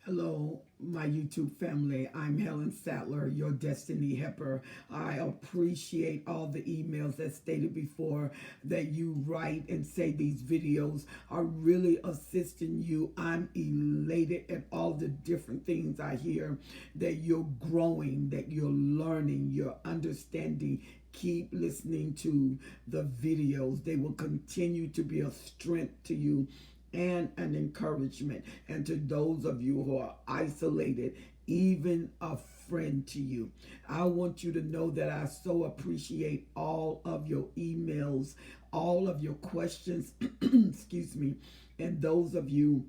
Hello, my YouTube family. I'm Helen Sattler, your Destiny Helper. I appreciate all the emails that stated before that you write and say these videos are really assisting you. I'm elated at all the different things I hear that you're growing, that you're learning, you're understanding. Keep listening to the videos. They will continue to be a strength to you and an encouragement. And to those of you who are isolated, even a friend to you, I want you to know that I so appreciate all of your emails, all of your questions, excuse me, and those of you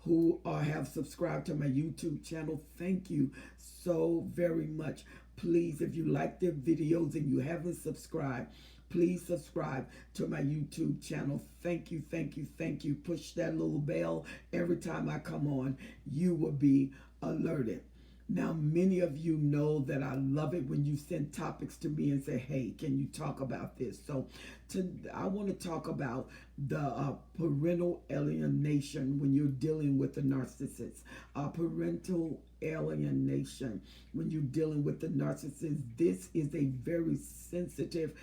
who have subscribed to my YouTube channel. Thank you so very much. Please, if you like the videos and you haven't subscribed, please subscribe to my YouTube channel. Thank you, thank you, thank you. Push that little bell every time I come on. You will be alerted. Now, many of you know that I love it when you send topics to me and say, hey, can you talk about this? So I want to talk about the parental alienation when you're dealing with the narcissist. Parental alienation when you're dealing with the narcissist. This is a very sensitive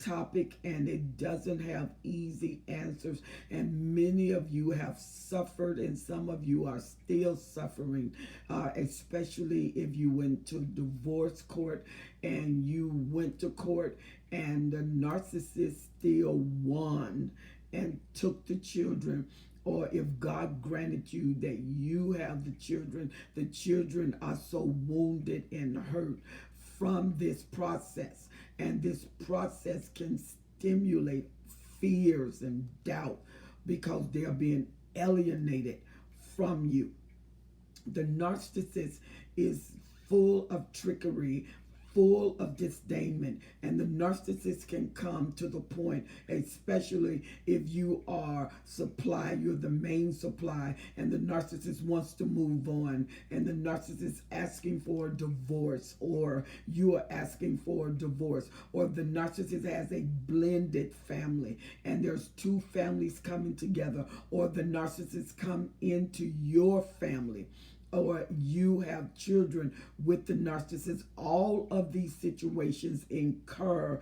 topic, and it doesn't have easy answers. And many of you have suffered, and some of you are still suffering, especially if you went to divorce court and you went to court and the narcissist still won and took the children, or if God granted you that you have the children are so wounded and hurt from this process. And this process can stimulate fears and doubt because they're being alienated from you. The narcissist is full of trickery, full of disdainment, and the narcissist can come to the point, especially if you are supply, you're the main supply, and the narcissist wants to move on, and the narcissist asking for a divorce, or you are asking for a divorce, or the narcissist has a blended family, and there's two families coming together, or the narcissist come into your family, or you have children with the narcissist. All of these situations incur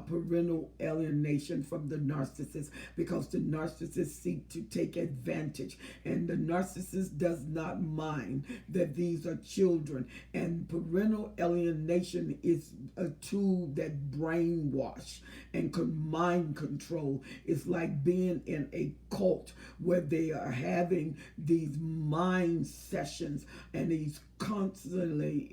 parental alienation from the narcissist because the narcissist seek to take advantage, and the narcissist does not mind that these are children. And parental alienation is a tool that brainwash and mind control. It's like being in a cult where they are having these mind sessions and these constantly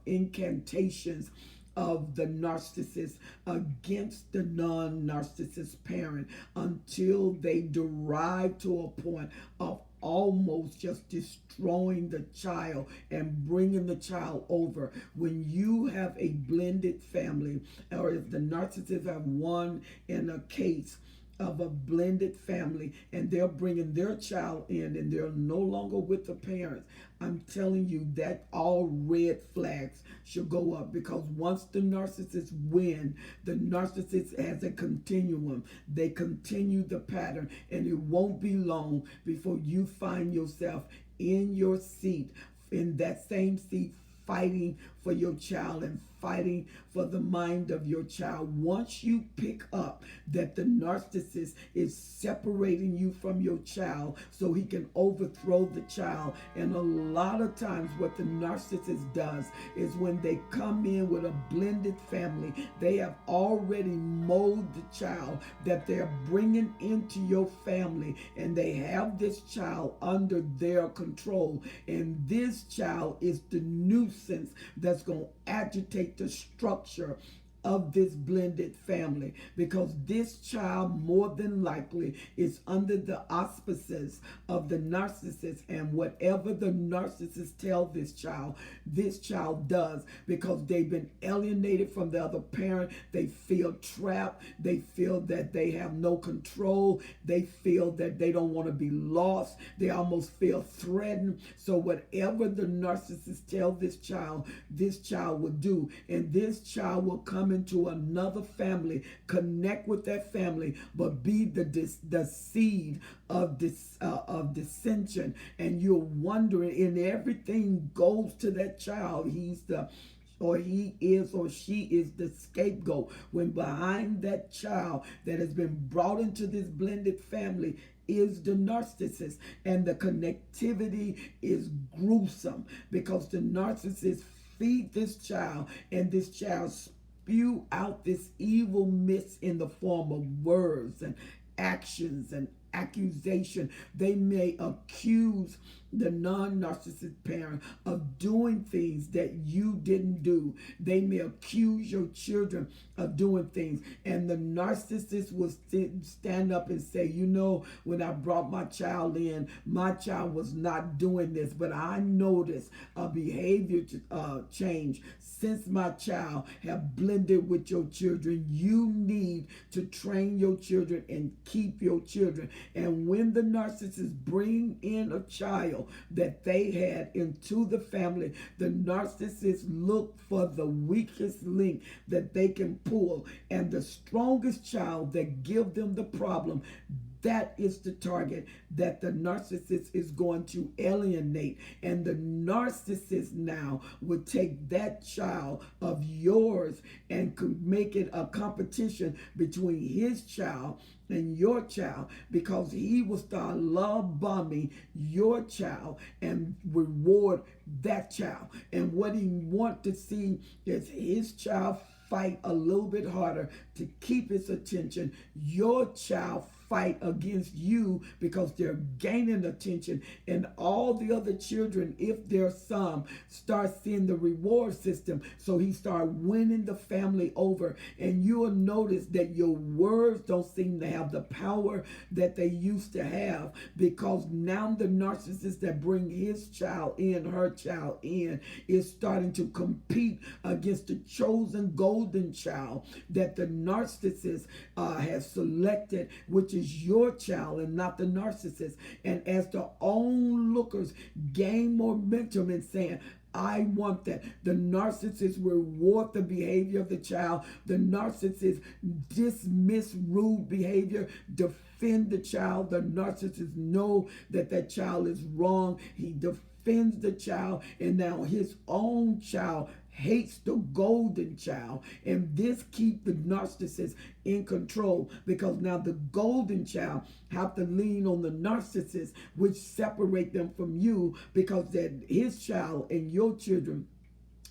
incantations of the narcissist against the non-narcissist parent until they derive to a point of almost just destroying the child and bringing the child over. When you have a blended family, or if the narcissists have won in a case of a blended family and they're bringing their child in and they're no longer with the parents, I'm telling you that all red flags should go up, because once the narcissists win, the narcissist has a continuum. They continue the pattern, and it won't be long before you find yourself in your seat, in that same seat, fighting for your child and fighting for the mind of your child. Once you pick up that the narcissist is separating you from your child so he can overthrow the child, and a lot of times what the narcissist does is when they come in with a blended family, they have already molded the child that they're bringing into your family, and they have this child under their control, and this child is the nuisance that's going to agitate the structure of this blended family, because this child more than likely is under the auspices of the narcissist, and whatever the narcissist tells this child does, because they've been alienated from the other parent. They feel trapped, they feel that they have no control, they feel that they don't want to be lost, they almost feel threatened. So whatever the narcissist tells this child will do, and this child will come come into another family, connect with that family, but be the seed of dissension, and you're wondering, and everything goes to that child. He is or she is the scapegoat, when behind that child that has been brought into this blended family is the narcissist. And the connectivity is gruesome, because the narcissist feed this child, and this child spew out this evil mist in the form of words and actions and accusation. They may accuse the non-narcissist parent of doing things that you didn't do. They may accuse your children of doing things, and the narcissist will stand up and say, you know, when I brought my child in, my child was not doing this, but I noticed a behavior change since my child have blended with your children. You need to train your children and keep your children. And when the narcissist bring in a child that they had into the family, the narcissist look for the weakest link that they can pull, and the strongest child that give them the problem, that is the target that the narcissist is going to alienate. And the narcissist now would take that child of yours and could make it a competition between his child and your child, because he will start love bombing your child and reward that child. And what he want to see is his child fight a little bit harder to keep its attention. Your child fight against you because they're gaining attention, and all the other children, if there's some, start seeing the reward system. So he start winning the family over, and you'll notice that your words don't seem to have the power that they used to have, because now the narcissist that bring his child in, her child in, is starting to compete against the chosen golden child that the narcissist has selected, which is your child and not the narcissist. And as the onlookers gain momentum and saying, I want that, the narcissist reward the behavior of the child. The narcissist dismiss rude behavior, defend the child. The narcissist know that that child is wrong. He defends the child, and now his own child hates the golden child. And this keeps the narcissist in control, because now the golden child have to lean on the narcissist, which separate them from you, because that his child and your children,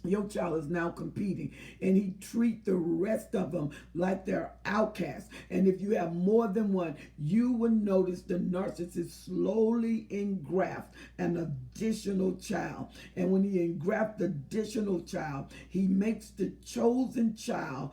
your child is now competing, and he treat the rest of them like they're outcasts. And if you have more than one, you will notice the narcissist slowly engraft an additional child. And when he engraft the additional child, he makes the chosen child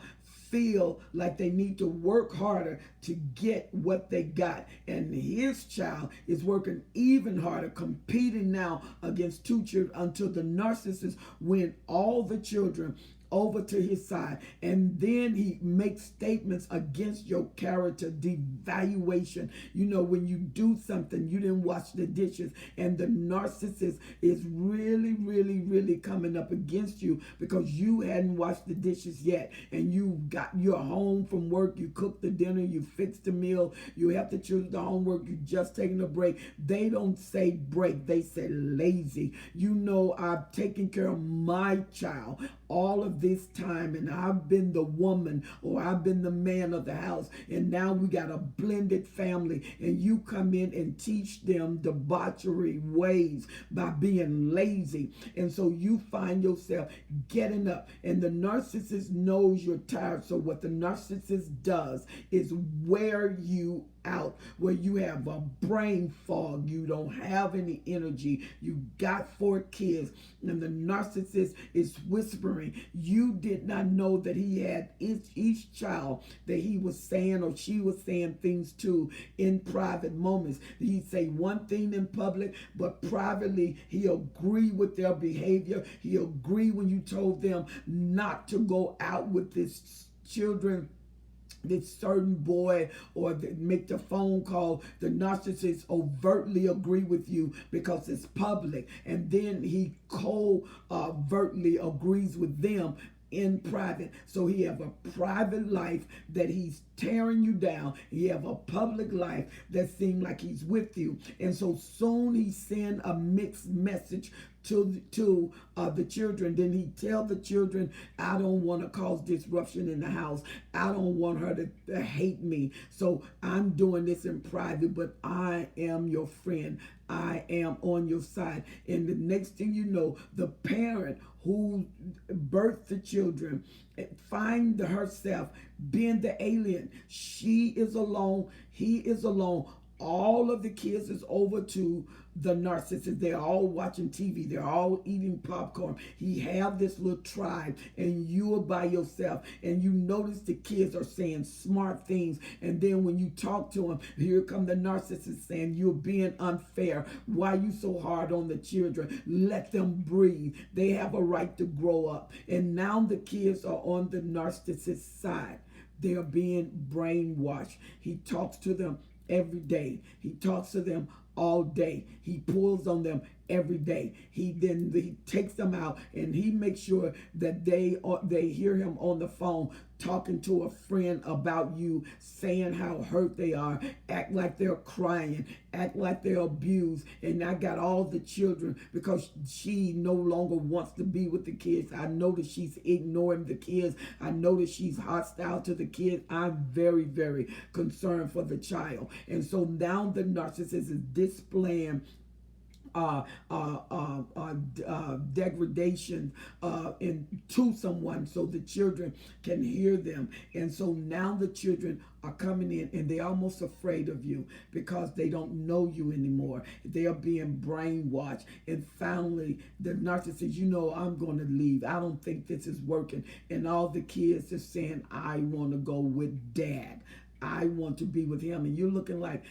feel like they need to work harder to get what they got. And his child is working even harder, competing now against two children, until the narcissist win all the children over to his side. And then he makes statements against your character, devaluation. You know, when you do something, you didn't wash the dishes, and the narcissist is really coming up against you because you hadn't washed the dishes yet, and you're home from work, you cooked the dinner, you fixed the meal, you have to choose the homework, you just taking a break. They don't say break, they say lazy. You know, I've taken care of my child all of this time, and I've been the woman, or I've been the man of the house, and now we got a blended family, and you come in and teach them debauchery ways by being lazy. And so you find yourself getting up, and the narcissist knows you're tired. So what the narcissist does is wear you out, where you have a brain fog, you don't have any energy, you got 4 kids, and the narcissist is whispering. You did not know that he had each child that he was saying or she was saying things to in private moments. He'd say one thing in public, but privately he agree with their behavior. He agree when you told them not to go out with this certain boy, or make the phone call. The narcissist overtly agree with you because it's public, and then he covertly agrees with them in private. So he have a private life that he's tearing you down. He have a public life that seems like he's with you. And so soon he send a mixed message to the children. Then he tell the children, I don't want to cause disruption in the house. I don't want her to hate me. So I'm doing this in private, but I am your friend. I am on your side. And the next thing you know, the parent who birthed the children find herself being the alien. She is alone. He is alone. All of the kids is over to the narcissist. They're all watching TV. They're all eating popcorn. He have this little tribe, and you are by yourself. And you notice the kids are saying smart things. And then when you talk to them, here come the narcissist saying you're being unfair. Why you so hard on the children? Let them breathe. They have a right to grow up. And now the kids are on the narcissist side. They are being brainwashed. He talks to them every day. He talks to them all day. He pulls on them every day. He takes them out, and he makes sure that they hear him on the phone talking to a friend about you, saying how hurt they are, act like they're crying, act like they're abused. And I got all the children because she no longer wants to be with the kids. I know that she's ignoring the kids. I know that she's hostile to the kids. I'm very, very concerned for the child. And so now the narcissist is displaying degradation to someone so the children can hear them. And so now the children are coming in and they're almost afraid of you because they don't know you anymore. They are being brainwashed. And finally, the narcissist, I'm going to leave. I don't think this is working. And all the kids are saying, I want to go with dad. I want to be with him. And you're looking like,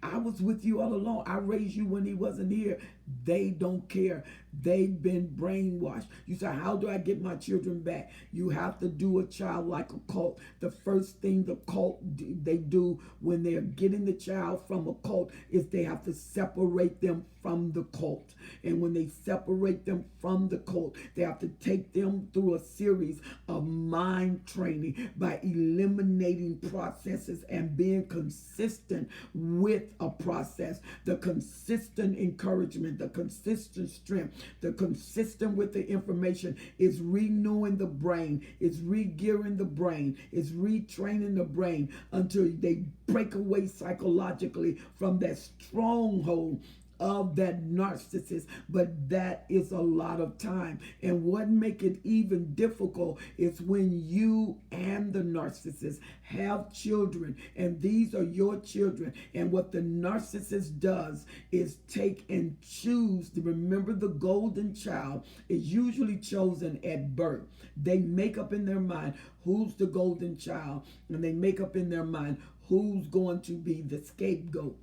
I was with you all along. I raised you when he wasn't here. They don't care. They've been brainwashed. You say, how do I get my children back? You have to do a child like a cult. The first thing the cult they do when they're getting the child from a cult is they have to separate them from the cult. And when they separate them from the cult, they have to take them through a series of mind training by eliminating processes and being consistent with a process. The consistent encouragement, the consistent strength, the consistent with the information is renewing the brain, is re-gearing the brain, is retraining the brain until they break away psychologically from that stronghold of that narcissist. But that is a lot of time. And what make it even difficult is when you and the narcissist have children, and these are your children, and what the narcissist does is take and choose. Remember, the golden child is usually chosen at birth. They make up in their mind who's the golden child, and they make up in their mind who's going to be the scapegoat.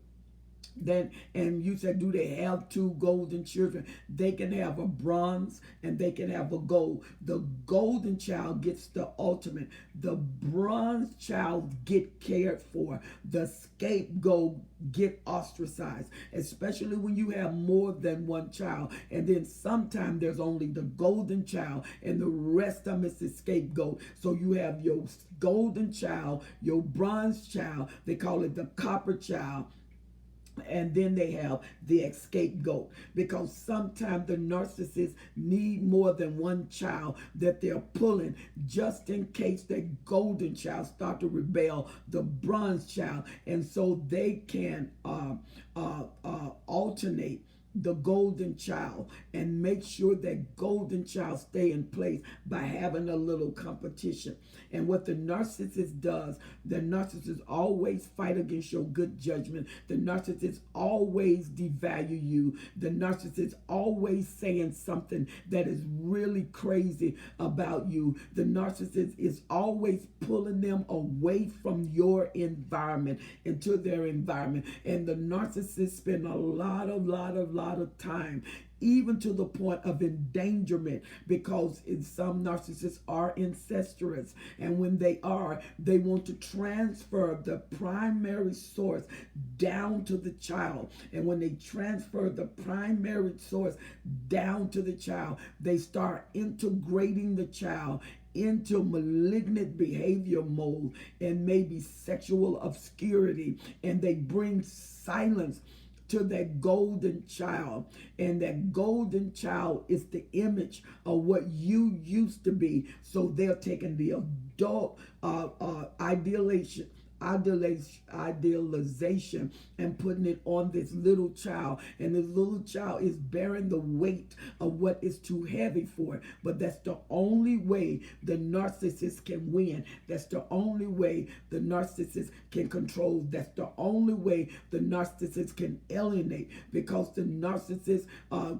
Then, and you said, do they have two golden children? They can have a bronze and they can have a gold. The golden child gets the ultimate. The bronze child get cared for. The scapegoat get ostracized, especially when you have more than one child. And then sometimes there's only the golden child and the rest of them is the scapegoat. So you have your golden child, your bronze child, they call it the copper child, and then they have the scapegoat, because sometimes the narcissists need more than one child that they're pulling just in case that golden child start to rebel, the bronze child, and so they can alternate the golden child and make sure that golden child stay in place by having a little competition. And what the narcissist does, the narcissist always fight against your good judgment. The narcissist always devalue you. The narcissist always saying something that is really crazy about you. The narcissist is always pulling them away from your environment into their environment. And the narcissist spend a lot of time, even to the point of endangerment, because some narcissists are incestuous, and when they want to transfer the primary source down to the child. And when they transfer the primary source down to the child, they start integrating the child into malignant behavior mode and maybe sexual obscurity, and they bring silence to that golden child. And that golden child is the image of what you used to be. So they're taking the adult idealization and putting it on this little child, and this little child is bearing the weight of what is too heavy for it. But that's the only way the narcissist can win. That's the only way the narcissist can control. That's the only way the narcissist can alienate, because the narcissist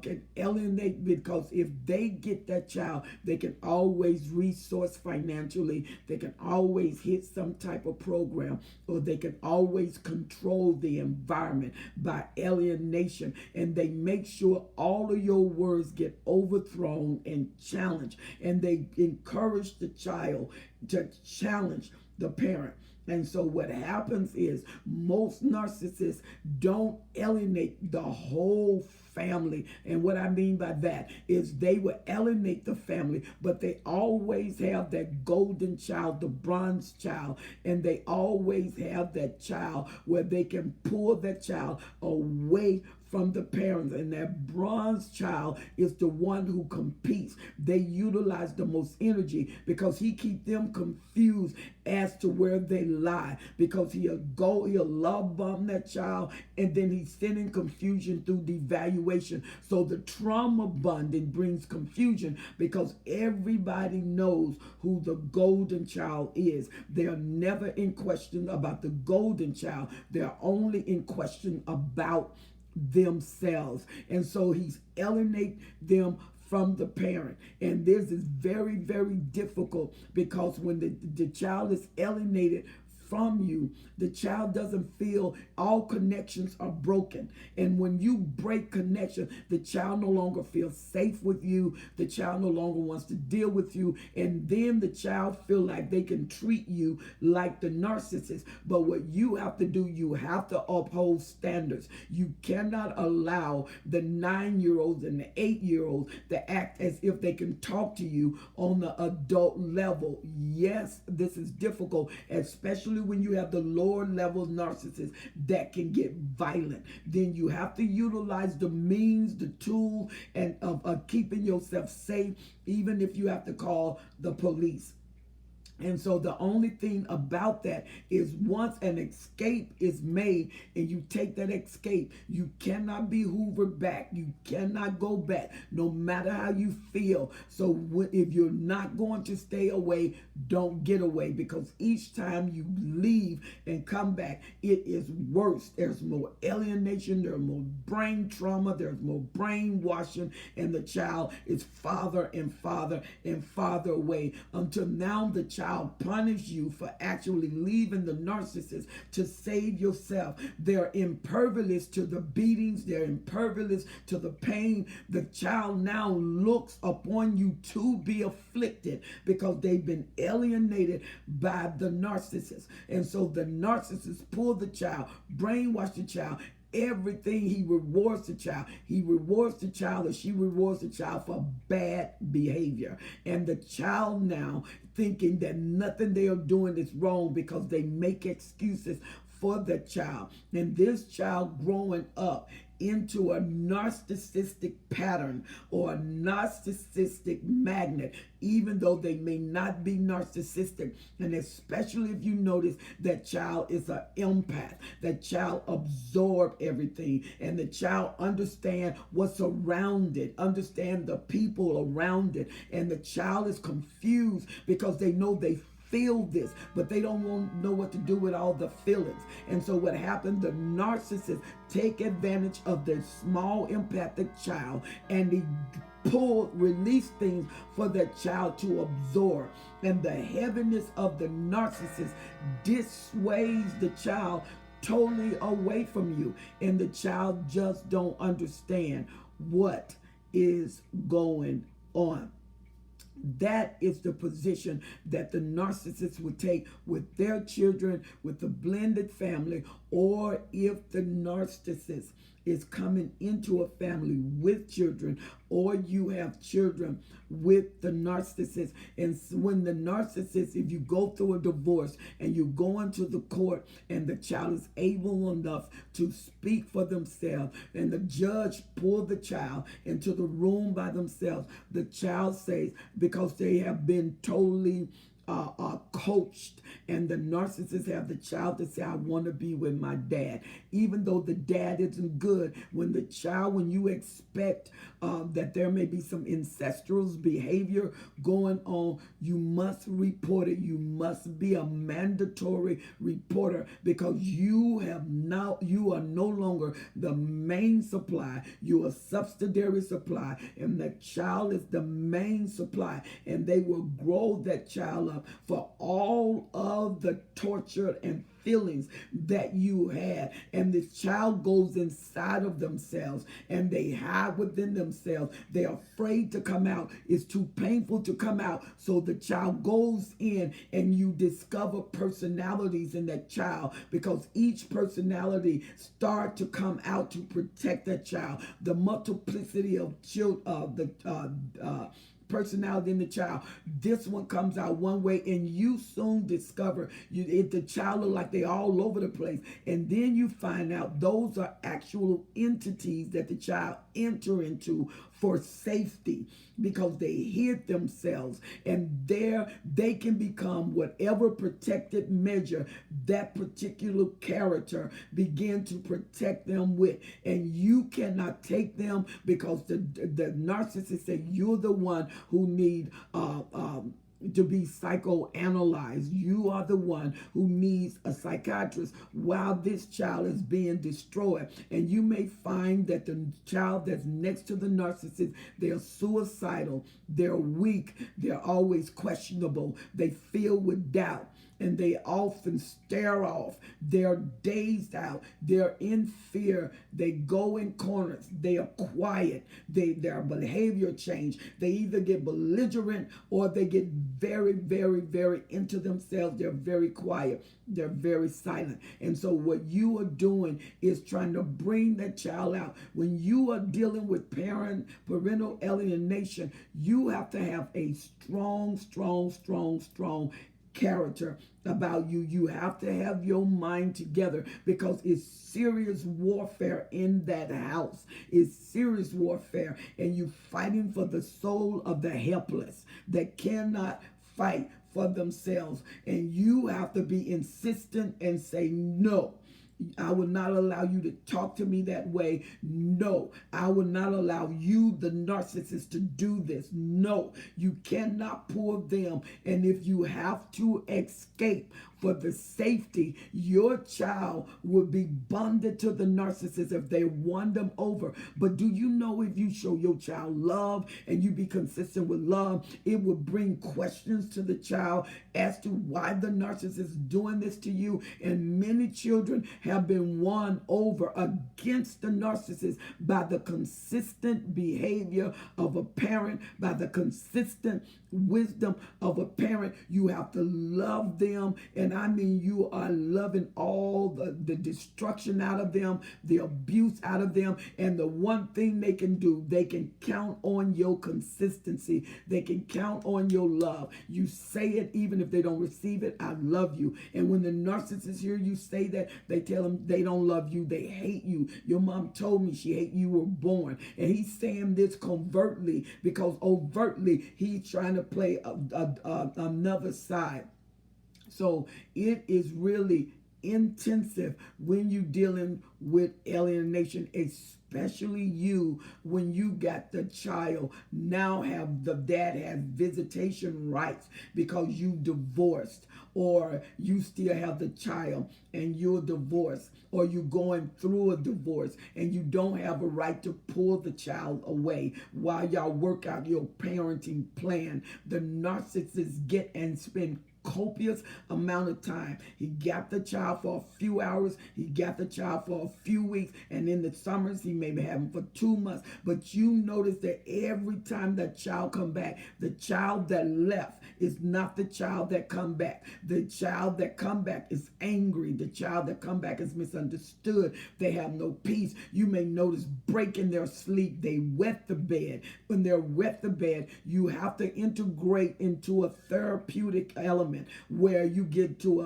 can alienate, because if they get that child, they can always resource financially, they can always hit some type of program, or they can always control the environment by alienation. And they make sure all of your words get overthrown and challenged, and they encourage the child to challenge the parent. And so what happens is most narcissists don't alienate the whole family. And what I mean by that is they will alienate the family, but they always have that golden child, the bronze child, and they always have that child where they can pull that child away from the parents. And that bronze child is the one who competes. They utilize the most energy because he keeps them confused as to where they lie, because he'll love bomb that child, and then he's sending confusion through devaluation. So the trauma bonding brings confusion, because everybody knows who the golden child is. They're never in question about the golden child. They're only in question about themselves. And so he's alienate them from the parent. And this is very, very difficult, because when the child is alienated from you, the child doesn't feel, all connections are broken. And when you break connection, the child no longer feels safe with you. The child no longer wants to deal with you. And then the child feel like they can treat you like the narcissist. But what you have to do, you have to uphold standards. You cannot allow the 9-year-olds and the 8-year-olds to act as if they can talk to you on the adult level. Yes, this is difficult, especially when you have the lower level narcissists that can get violent. Then you have to utilize the means, the tool, and of keeping yourself safe, even if you have to call the police. And so the only thing about that is, once an escape is made and you take that escape, you cannot be hoovered back. You cannot go back, no matter how you feel. So if you're not going to stay away, don't get away, because each time you leave and come back, it is worse. There's more alienation, there's more brain trauma, there's more brainwashing, and the child is farther and farther and farther away, until now the child punish you for actually leaving the narcissist to save yourself. They're impervious to the beatings. They're impervious to the pain. The child now looks upon you to be afflicted, because they've been alienated by the narcissist. And so the narcissist pull the child, brainwash the child. Everything he rewards the child. He rewards the child, or she rewards the child for bad behavior. And the child now thinking that nothing they are doing is wrong, because they make excuses for the child. And this child growing up into a narcissistic pattern or a narcissistic magnet, even though they may not be narcissistic. And especially if you notice that child is an empath, that child absorb everything, and the child understand what's around it, understand the people around it. And the child is confused because they know they feel this, but they don't know what to do with all the feelings. And so what happened, the narcissist take advantage of the small empathic child, and they release things for that child to absorb. And the heaviness of the narcissist dissuades the child totally away from you, and the child just don't understand what is going on. That is the position that the narcissist would take with their children, with the blended family, or if the narcissist is coming into a family with children, or you have children with the narcissist. And when the narcissist, if you go through a divorce and you go into the court and the child is able enough to speak for themselves, and the judge pull the child into the room by themselves, the child says, because they have been totally coached, and the narcissists have the child to say, I want to be with my dad, even though the dad isn't good. When the child, when you expect that there may be some incestuous behavior going on, you must report it. You must be a mandatory reporter, because you are no longer the main supply. You are a subsidiary supply, and the child is the main supply, and they will grow that child up for all of the torture and feelings that you had. And this child goes inside of themselves and they hide within themselves. They're afraid to come out. It's too painful to come out. So the child goes in, and you discover personalities in that child, because each personality start to come out to protect that child. The multiplicity of personality in the child. This one comes out one way, and you soon discover the child look like they all over the place. And then you find out those are actual entities that the child enter into for safety, because they hid themselves, and there they can become whatever protected measure that particular character begin to protect them with. And you cannot take them, because the narcissist say you're the one who need to be psychoanalyzed. You are the one who needs a psychiatrist while this child is being destroyed. And you may find that the child that's next to the narcissist, they're suicidal, they're weak, they're always questionable, they feel with doubt, and they often stare off. They're dazed out. They're in fear. They go in corners. They are quiet. Their behavior change. They either get belligerent or they get very, very, very into themselves. They're very quiet. They're very silent. And so what you are doing is trying to bring that child out. When you are dealing with parental alienation, you have to have a strong character about you. You have to have your mind together, because it's serious warfare in that house. It's serious warfare, and you fighting for the soul of the helpless that cannot fight for themselves. And you have to be insistent and say, no, I will not allow you to talk to me that way. No, I will not allow you, the narcissist, to do this. No, you cannot pull them. And if you have to escape for the safety, your child will be bonded to the narcissist if they won them over. But do you know, if you show your child love and you be consistent with love, it will bring questions to the child as to why the narcissist is doing this to you. And many children have been won over against the narcissist by the consistent behavior of a parent, by the consistent wisdom of a parent. You have to love them, and I mean you are loving all the destruction out of them, the abuse out of them. And the one thing they can do, they can count on your consistency. They can count on your love. You say it even if they don't receive it, I love you. And when the narcissist hear you say that, they tell them they don't love you, they hate you. Your mom told me she hate you were born. And he's saying this covertly, because overtly he's trying to play another side. So it is really intensive when you're dealing with alienation, especially you, when you got the child now have the dad has visitation rights because you divorced, or you still have the child and you're divorced, or you're going through a divorce and you don't have a right to pull the child away while y'all work out your parenting plan. The narcissists get and spend copious amount of time. He got the child for a few hours, he got the child for a few weeks, and in the summers he may be having for 2 months. But you notice that every time that child come back, the child that left is not the child that come back. The child that come back is angry. The child that come back is misunderstood. They have no peace. You may notice breaking their sleep. They wet the bed. When they're wet the bed, you have to integrate into a therapeutic element where you get to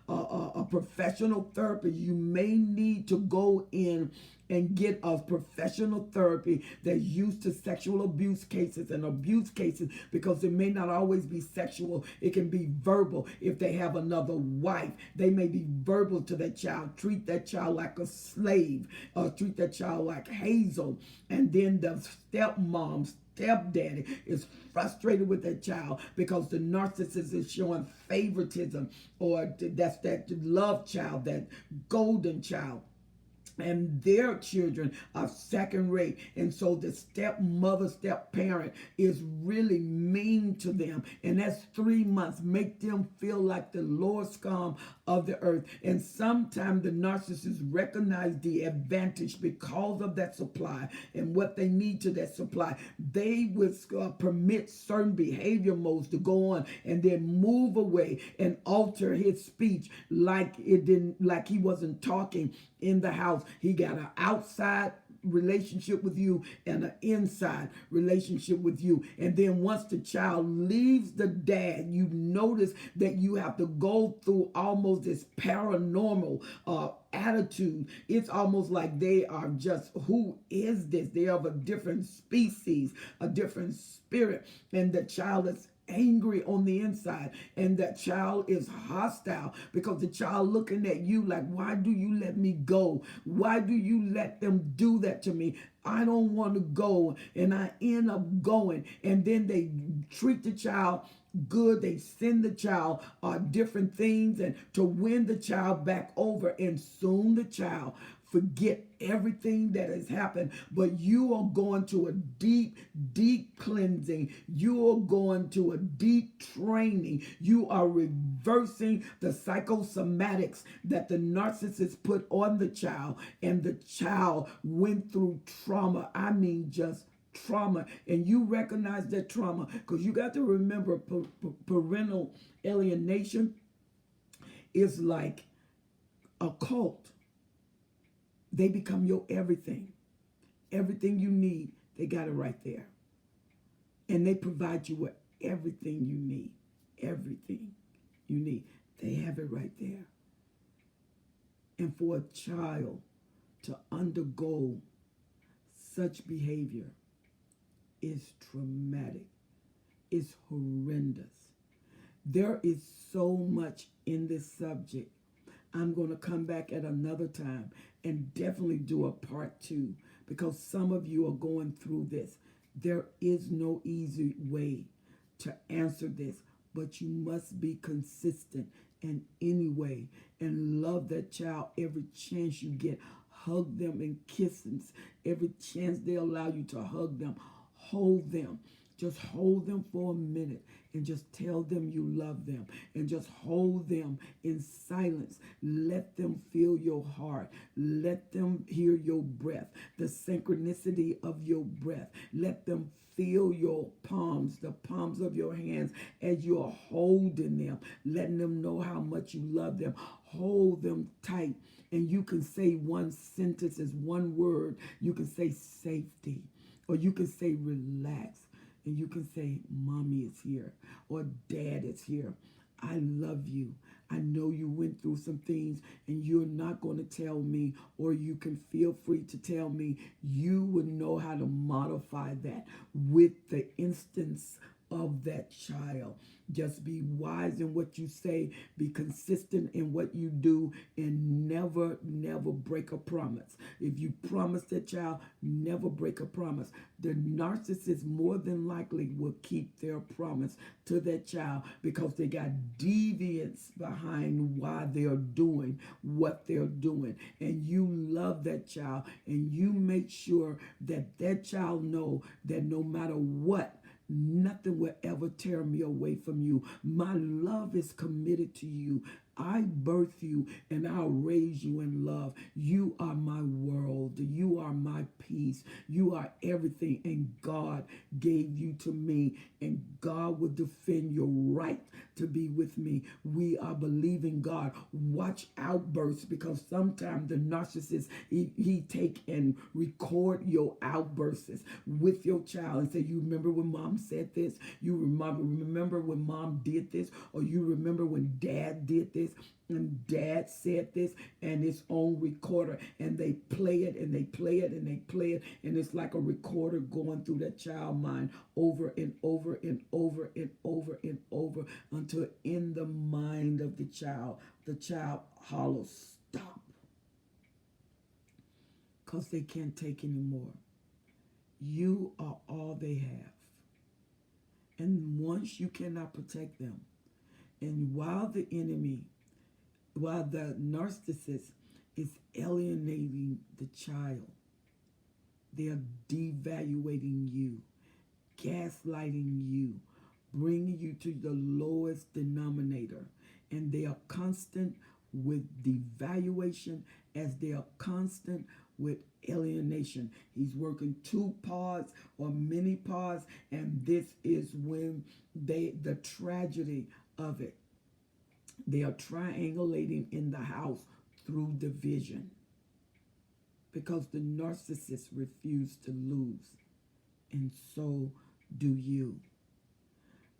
a professional therapist. You may need to go in and get a professional therapy that's used to sexual abuse cases and abuse cases, because it may not always be sexual. It can be verbal. If they have another wife, they may be verbal to that child, treat that child like a slave, or treat that child like Hazel. And then the stepmom, stepdaddy is frustrated with that child because the narcissist is showing favoritism, or that's that love child, that golden child. And their children are second rate. And so the stepmother, step parent is really mean to them. And that's 3 months. Make them feel like the lowest scum of the earth. And sometimes the narcissists recognize the advantage because of that supply and what they need to that supply. They would permit certain behavior modes to go on and then move away and alter his speech like it didn't, like he wasn't talking in the house. He got an outside relationship with you and an inside relationship with you. And then once the child leaves the dad, you notice that you have to go through almost this paranormal attitude. It's almost like they are just, who is this? They are of a different species, a different spirit. And the child is angry on the inside, and that child is hostile because the child looking at you like, why do you let me go? Why do you let them do that to me? I don't want to go, and I end up going. And then they treat the child good. They send the child different things and to win the child back over, and soon the child forget everything that has happened. But you are going to a deep, deep cleansing. You are going to a deep training. You are reversing the psychosomatics that the narcissist put on the child, and the child went through trauma. I mean, just trauma. And you recognize that trauma, because you got to remember parental alienation is like a cult. They become your everything. Everything you need, they got it right there. And they provide you with everything you need. Everything you need. They have it right there. And for a child to undergo such behavior is traumatic. It's horrendous. There is so much in this subject. I'm going to come back at another time and definitely do a part 2, because some of you are going through this. There is no easy way to answer this, but you must be consistent in any way and love that child every chance you get. Hug them and kiss them. Every chance they allow you to hug them, hold them. Just hold them for a minute and just tell them you love them, and just hold them in silence. Let them feel your heart. Let them hear your breath, the synchronicity of your breath. Let them feel your palms, the palms of your hands as you are holding them, letting them know how much you love them. Hold them tight. And you can say one sentence as one word. You can say safety, or you can say relax. And you can say, mommy is here, or dad is here. I love you. I know you went through some things and you're not going to tell me, or you can feel free to tell me. You would know how to modify that with the instance of that child. Just be wise in what you say, be consistent in what you do, and never break a promise. If you promise that child, never break a promise. The narcissist more than likely will keep their promise to that child, because they got deviance behind why they're doing what they're doing. And you love that child, and you make sure that that child know that no matter what, Nothing will ever tear me away from you. My love is committed to you. I birth you and I'll raise you in love. You are my world. You are my peace. You are everything. And God gave you to me. And God will defend your right to be with me. We are believing God. Watch outbursts, because sometimes the narcissist, he take and record your outbursts with your child and say, you remember when mom said this? You remember when mom did this? Or you remember when dad did this? And dad said this, and it's on recorder, and they play it and they play it and they play it, and it's like a recorder going through that child mind over and over and over and over and over, until in the mind of the child hollers, stop, because they can't take anymore. You are all they have, and once you cannot protect them, and while the narcissist is alienating the child, they are devaluating you, gaslighting you, bringing you to the lowest denominator. And they are constant with devaluation as they are constant with alienation. He's working 2 pods or many pods, and this is when the tragedy of it. They are triangulating in the house through division, because the narcissist refused to lose, and so do you.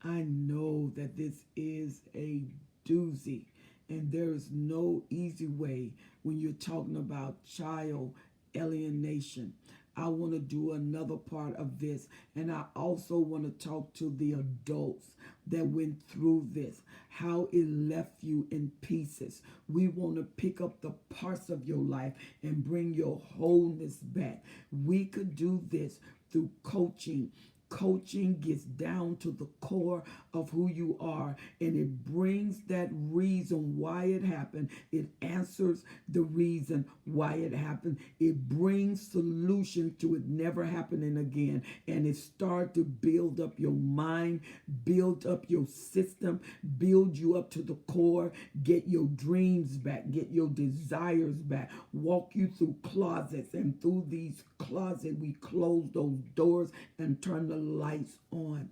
I know that this is a doozy, and there is no easy way when you're talking about child alienation. I want to do another part of this, and I also want to talk to the adults that went through this, how it left you in pieces. We want to pick up the parts of your life and bring your wholeness back. We could do this through coaching. Coaching gets down to the core of who you are, and it brings that reason why it happened. It answers the reason why it happened. It brings solution to it never happening again, and it starts to build up your mind, build up your system, build you up to the core, get your dreams back, get your desires back, walk you through closets, and through these closets we close those doors and turn the lights on.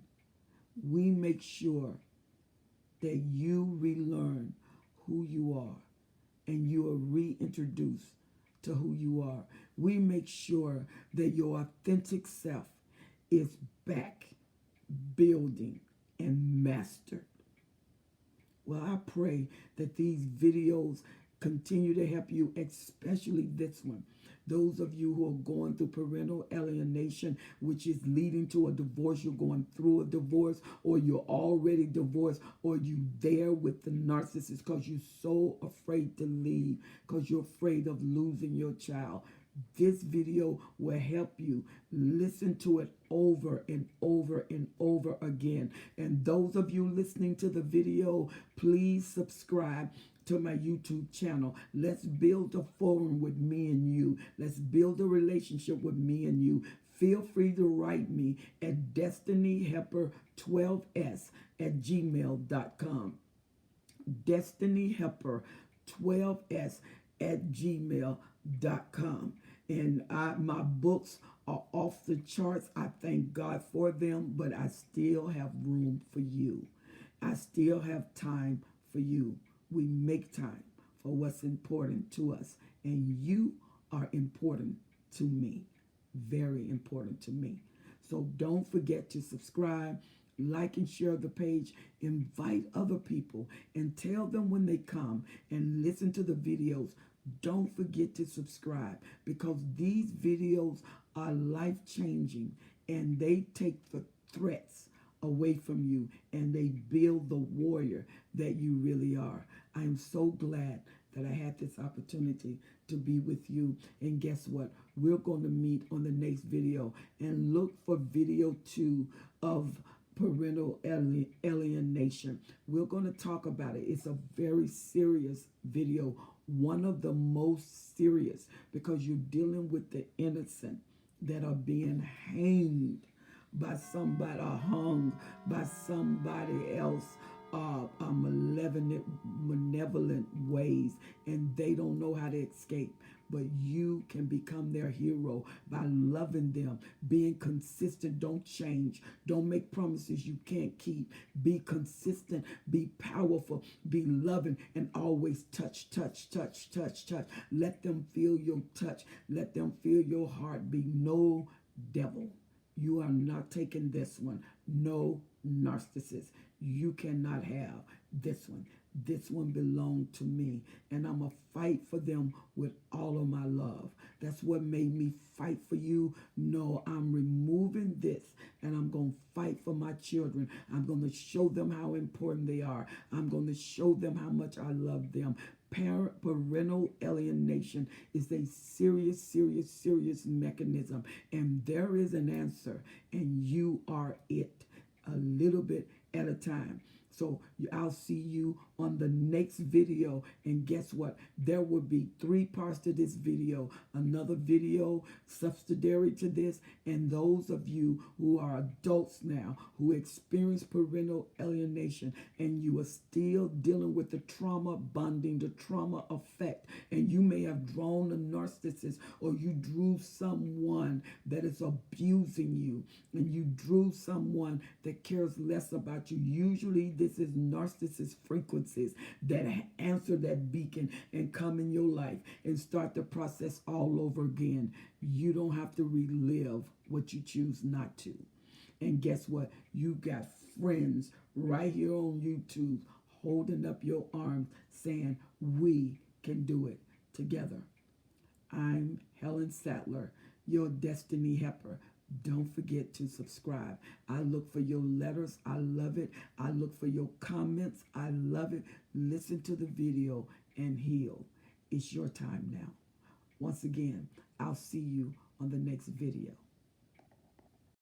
We make sure that you relearn who you are and you are reintroduced to who you are. We make sure that your authentic self is back, building, and mastered. Well, I pray that these videos continue to help you, especially this one. Those of you who are going through parental alienation, which is leading to a divorce, you're going through a divorce, or you're already divorced, or you there with the narcissist because you're so afraid to leave, because you're afraid of losing your child. This video will help you. Listen to it over and over and over again. And those of you listening to the video, please subscribe to my YouTube channel. Let's build a forum with me and you. Let's build a relationship with me and you. Feel free to write me at destinyhelper12s@gmail.com. destinyhelper12s@gmail.com. And my books are off the charts. I thank God for them, but I still have room for you. I still have time for you. We make time for what's important to us, and you are important to me, very important to me. So don't forget to subscribe, like and share the page, invite other people, and tell them when they come and listen to the videos. Don't forget to subscribe, because these videos are life-changing, and they take the threats away from you, and they build the warrior that you really are. I am so glad that I had this opportunity to be with you. And guess what? We're going to meet on the next video, and look for video 2 of parental alienation. We're going to talk about it. It's a very serious video, one of the most serious, because you're dealing with the innocent that are being hanged by somebody, or hung by somebody else, malevolent ways, and they don't know how to escape. But you can become their hero by loving them, being consistent. Don't change. Don't make promises you can't keep. Be consistent. Be powerful. Be loving, and always touch, touch, touch, touch, touch. Let them feel your touch. Let them feel your heartbeat. No devil, you are not taking this one. No narcissist, you cannot have this one. This one belonged to me, and I'm going to fight for them with all of my love. That's what made me fight for you. No, I'm removing this, and I'm going to fight for my children. I'm going to show them how important they are. I'm going to show them how much I love them. Parental alienation is a serious, serious, serious mechanism, and there is an answer, and you are it, a little bit at a time. So I'll see you on the next video. And guess what? There will be 3 parts to this video. Another video subsidiary to this. And those of you who are adults now, who experience parental alienation, and you are still dealing with the trauma bonding, the trauma effect, and you may have drawn a narcissist, or you drew someone that is abusing you, and you drew someone that cares less about you. Usually this is narcissist frequencies that answer that beacon and come in your life and start the process all over again. You don't have to relive what you choose not to. And guess what? You got friends right here on YouTube holding up your arms saying, we can do it together. I'm Helen Sattler, your destiny helper. Don't forget to subscribe. I look for your letters. I love it. I look for your comments. I love it. Listen to the video and heal. It's your time now. Once again, I'll see you on the next video.